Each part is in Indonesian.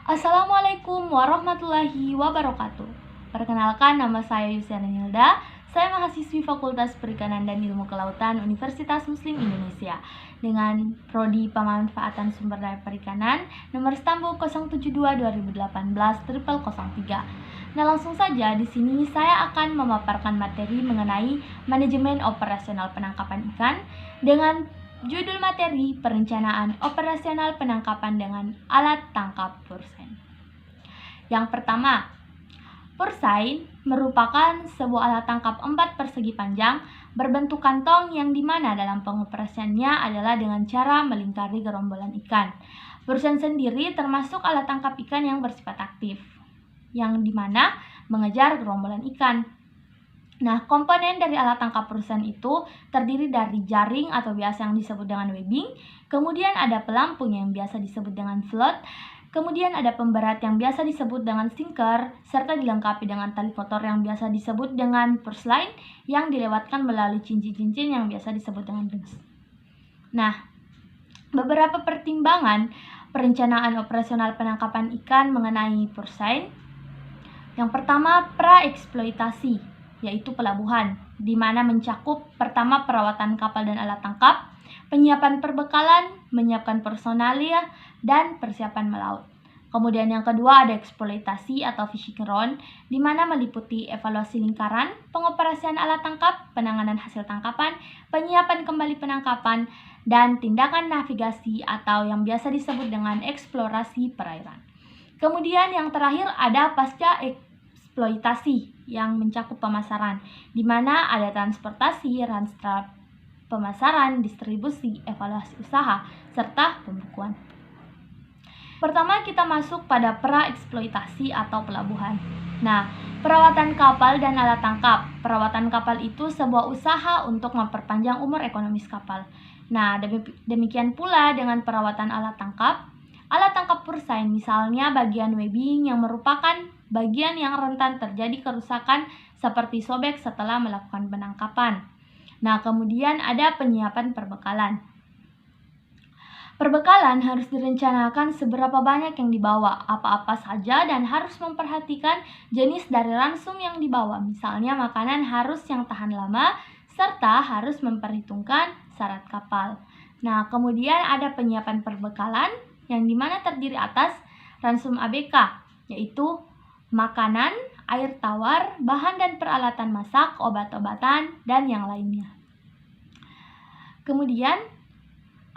Assalamualaikum warahmatullahi wabarakatuh. Perkenalkan, nama saya Yusiana Nilda. Saya mahasiswi Fakultas Perikanan dan Ilmu Kelautan Universitas Muslim Indonesia dengan prodi Pemanfaatan Sumber Daya Perikanan nomor stambul 072/2018-0003. Nah, langsung saja di sini saya akan memaparkan materi mengenai manajemen operasional penangkapan ikan dengan judul materi perencanaan operasional penangkapan dengan alat tangkap pursein. Yang pertama, pursein merupakan sebuah alat tangkap 4 persegi panjang berbentuk kantong yang dimana dalam pengoperasiannya adalah dengan cara melingkari gerombolan ikan. Pursein sendiri termasuk alat tangkap ikan yang bersifat aktif, yang dimana mengejar gerombolan ikan. Nah, komponen dari alat tangkap pursein itu terdiri dari jaring atau biasa yang disebut dengan webbing, kemudian ada pelampung yang biasa disebut dengan float, kemudian ada pemberat yang biasa disebut dengan sinker, serta dilengkapi dengan tali kotor yang biasa disebut dengan purse line yang dilewatkan melalui cincin-cincin yang biasa disebut dengan rings. Nah, beberapa pertimbangan perencanaan operasional penangkapan ikan mengenai pursein. Yang pertama, praeksploitasi, yaitu pelabuhan, di mana mencakup pertama perawatan kapal dan alat tangkap, penyiapan perbekalan, menyiapkan personalia, dan persiapan melaut. Kemudian yang kedua ada eksploitasi atau fishing ground, di mana meliputi evaluasi lingkaran, pengoperasian alat tangkap, penanganan hasil tangkapan, penyiapan kembali penangkapan, dan tindakan navigasi atau yang biasa disebut dengan eksplorasi perairan. Kemudian yang terakhir ada pasca eksploitasi yang mencakup pemasaran, di mana ada transportasi, ranstrat pemasaran, distribusi, evaluasi usaha, serta pembukuan. Pertama kita masuk pada praeksploitasi atau pelabuhan. Nah, perawatan kapal dan alat tangkap. Perawatan kapal itu sebuah usaha untuk memperpanjang umur ekonomis kapal. Nah, demikian pula dengan perawatan alat tangkap. Alat tangkap pursein misalnya bagian webbing yang merupakan bagian yang rentan terjadi kerusakan seperti sobek setelah melakukan penangkapan. Nah, kemudian ada penyiapan perbekalan. Perbekalan harus direncanakan seberapa banyak yang dibawa, apa-apa saja, dan harus memperhatikan jenis dari ransum yang dibawa. Misalnya makanan harus yang tahan lama, serta harus memperhitungkan syarat kapal. Nah, kemudian ada penyiapan perbekalan yang dimana terdiri atas ransum ABK, yaitu makanan, air tawar, bahan dan peralatan masak, obat-obatan, dan yang lainnya. Kemudian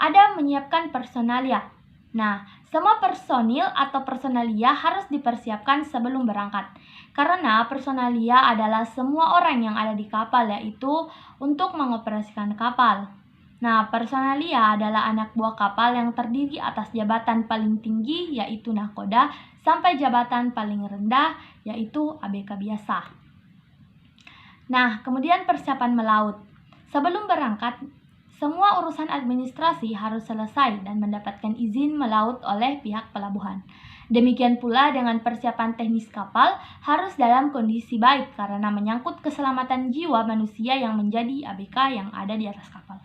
ada menyiapkan personalia. Nah, semua personil atau personalia harus dipersiapkan sebelum berangkat. Karena personalia adalah semua orang yang ada di kapal, yaitu untuk mengoperasikan kapal. Nah, personalia adalah anak buah kapal yang terdiri atas jabatan paling tinggi, yaitu nahkoda, sampai jabatan paling rendah, yaitu ABK biasa. Nah, kemudian persiapan melaut. Sebelum berangkat, semua urusan administrasi harus selesai dan mendapatkan izin melaut oleh pihak pelabuhan. Demikian pula dengan persiapan teknis kapal harus dalam kondisi baik karena menyangkut keselamatan jiwa manusia yang menjadi ABK yang ada di atas kapal.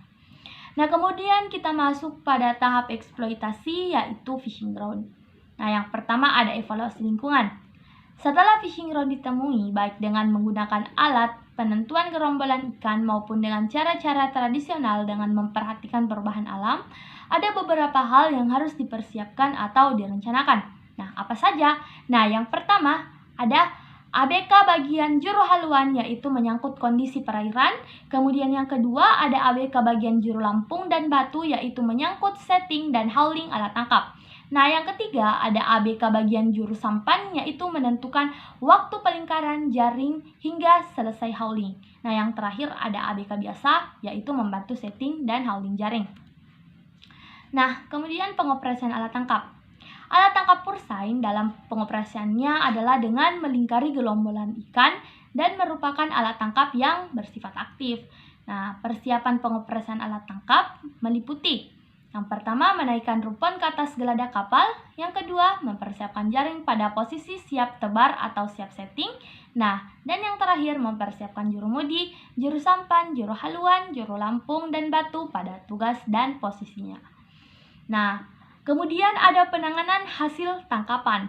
Nah, kemudian kita masuk pada tahap eksploitasi, yaitu fishing ground. Nah, yang pertama ada evaluasi lingkungan. Setelah fishing ground ditemui, baik dengan menggunakan alat penentuan gerombolan ikan maupun dengan cara-cara tradisional dengan memperhatikan perubahan alam, ada beberapa hal yang harus dipersiapkan atau direncanakan. Nah, apa saja? Nah, yang pertama ada ABK bagian juru haluan, yaitu menyangkut kondisi perairan. Kemudian yang kedua ada ABK bagian juru lampung dan batu, yaitu menyangkut setting dan hauling alat tangkap. Nah, yang ketiga ada ABK bagian juru sampan, yaitu menentukan waktu pelingkaran jaring hingga selesai hauling. Nah, yang terakhir ada ABK biasa, yaitu membantu setting dan hauling jaring. Nah, kemudian pengoperasian alat tangkap. Alat tangkap pursein dalam pengoperasiannya adalah dengan melingkari gerombolan ikan dan merupakan alat tangkap yang bersifat aktif. Nah, persiapan pengoperasian alat tangkap meliputi yang pertama, menaikkan rumpon ke atas geladak kapal. Yang kedua, mempersiapkan jaring pada posisi siap tebar atau siap setting. Nah, dan yang terakhir, mempersiapkan juru mudi, juru sampan, juru haluan, juru lampung, dan batu pada tugas dan posisinya. Nah, Kemudian ada penanganan hasil tangkapan.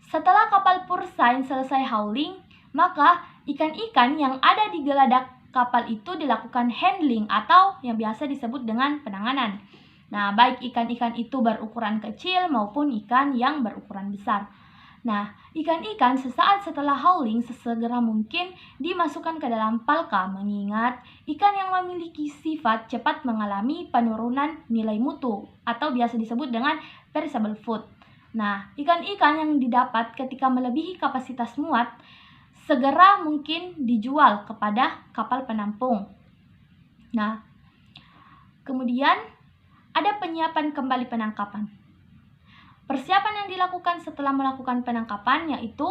Setelah kapal pursain selesai hauling, maka ikan-ikan yang ada di geladak kapal itu dilakukan handling atau yang biasa disebut dengan penanganan. Nah, baik ikan-ikan itu berukuran kecil maupun ikan yang berukuran besar. Nah, ikan-ikan sesaat setelah hauling sesegera mungkin dimasukkan ke dalam palka, mengingat ikan yang memiliki sifat cepat mengalami penurunan nilai mutu atau biasa disebut dengan perishable food. Nah, ikan-ikan yang didapat ketika melebihi kapasitas muat segera mungkin dijual kepada kapal penampung. Nah, kemudian ada penyiapan kembali penangkapan. Persiapan yang dilakukan setelah melakukan penangkapan yaitu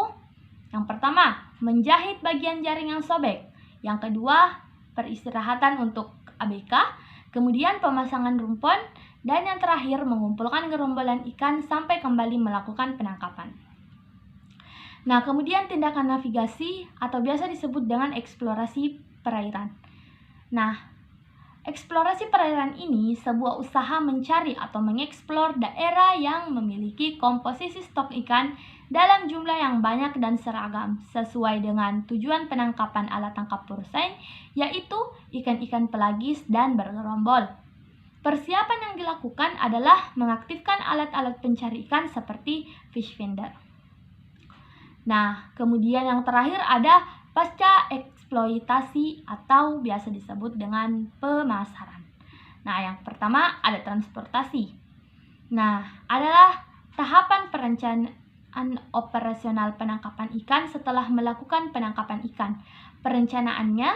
yang pertama, menjahit bagian jaring yang sobek. Yang kedua, peristirahatan untuk ABK, kemudian pemasangan rumpon, dan yang terakhir mengumpulkan gerombolan ikan sampai kembali melakukan penangkapan. Nah, kemudian tindakan navigasi atau biasa disebut dengan eksplorasi perairan. Nah, eksplorasi perairan ini sebuah usaha mencari atau mengeksplor daerah yang memiliki komposisi stok ikan dalam jumlah yang banyak dan seragam sesuai dengan tujuan penangkapan alat tangkap pursain, yaitu ikan-ikan pelagis dan bergerombol. Persiapan yang dilakukan adalah mengaktifkan alat-alat pencari ikan seperti fish finder. Nah, kemudian yang terakhir ada pasca eksploitasi atau biasa disebut dengan pemasaran. Nah, yang pertama ada transportasi. Nah, adalah tahapan perencanaan operasional penangkapan ikan setelah melakukan penangkapan ikan. Perencanaannya,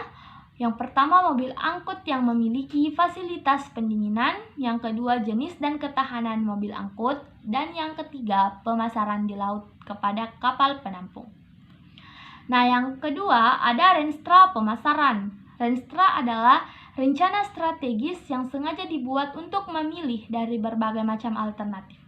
yang pertama mobil angkut yang memiliki fasilitas pendinginan, yang kedua jenis dan ketahanan mobil angkut, dan yang ketiga pemasaran di laut kepada kapal penampung. Nah, yang kedua ada renstra pemasaran. Renstra adalah rencana strategis yang sengaja dibuat untuk memilih dari berbagai macam alternatif.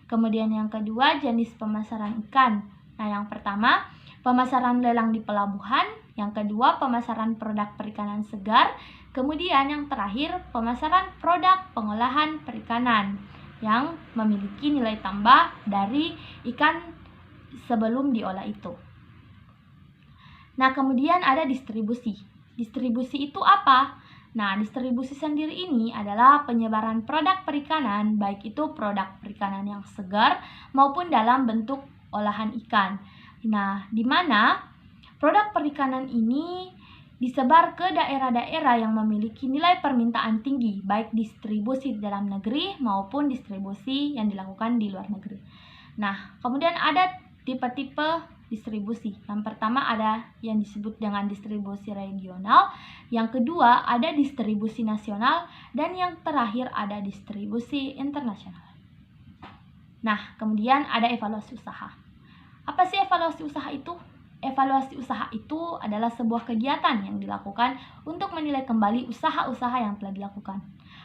Kemudian yang kedua jenis pemasaran ikan. Nah, yang pertama pemasaran lelang di pelabuhan, yang kedua pemasaran produk perikanan segar, kemudian yang terakhir pemasaran produk pengolahan perikanan yang memiliki nilai tambah dari ikan sebelum diolah itu. Nah, kemudian ada distribusi. Distribusi itu apa? Nah, distribusi sendiri ini adalah penyebaran produk perikanan, baik itu produk perikanan yang segar maupun dalam bentuk olahan ikan. Nah, di mana produk perikanan ini disebar ke daerah-daerah yang memiliki nilai permintaan tinggi, baik distribusi di dalam negeri maupun distribusi yang dilakukan di luar negeri. Nah, kemudian ada tipe-tipe distribusi. Yang pertama ada yang disebut dengan distribusi regional, yang kedua ada distribusi nasional, dan yang terakhir ada distribusi internasional. Nah, kemudian ada evaluasi usaha. Apa sih evaluasi usaha itu? Evaluasi usaha itu adalah sebuah kegiatan yang dilakukan untuk menilai kembali usaha-usaha yang telah dilakukan.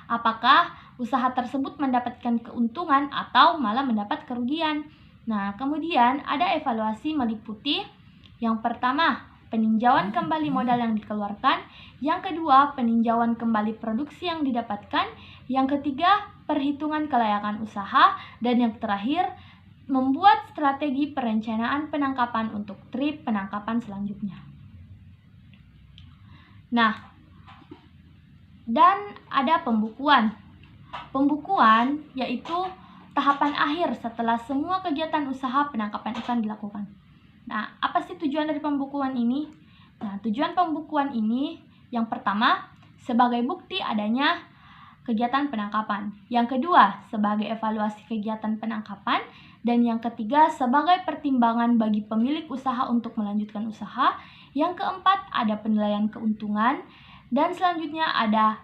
Apakah usaha tersebut mendapatkan keuntungan atau malah mendapat kerugian? Nah, kemudian ada evaluasi meliputi yang pertama, peninjauan kembali modal yang dikeluarkan, yang kedua, peninjauan kembali produksi yang didapatkan, yang ketiga, perhitungan kelayakan usaha, dan yang terakhir, membuat strategi perencanaan penangkapan untuk trip penangkapan selanjutnya. Nah, dan ada pembukuan. Pembukuan yaitu tahapan akhir setelah semua kegiatan usaha penangkapan ikan dilakukan. Nah, apa sih tujuan dari pembukuan ini? Nah, tujuan pembukuan ini yang pertama, sebagai bukti adanya kegiatan penangkapan. Yang kedua, sebagai evaluasi kegiatan penangkapan. Dan yang ketiga, sebagai pertimbangan bagi pemilik usaha untuk melanjutkan usaha. Yang keempat, ada penilaian keuntungan. Dan selanjutnya ada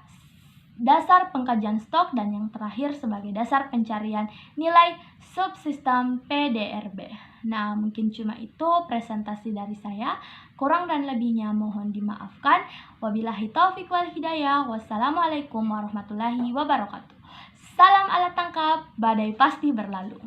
dasar pengkajian stok. Dan yang terakhir sebagai dasar pencarian nilai subsistem PDRB. Nah, mungkin cuma itu presentasi dari saya. Kurang dan lebihnya mohon dimaafkan. Wabillahi taufiq wal hidayah. Wassalamualaikum warahmatullahi wabarakatuh. Salam alat tangkap, badai pasti berlalu.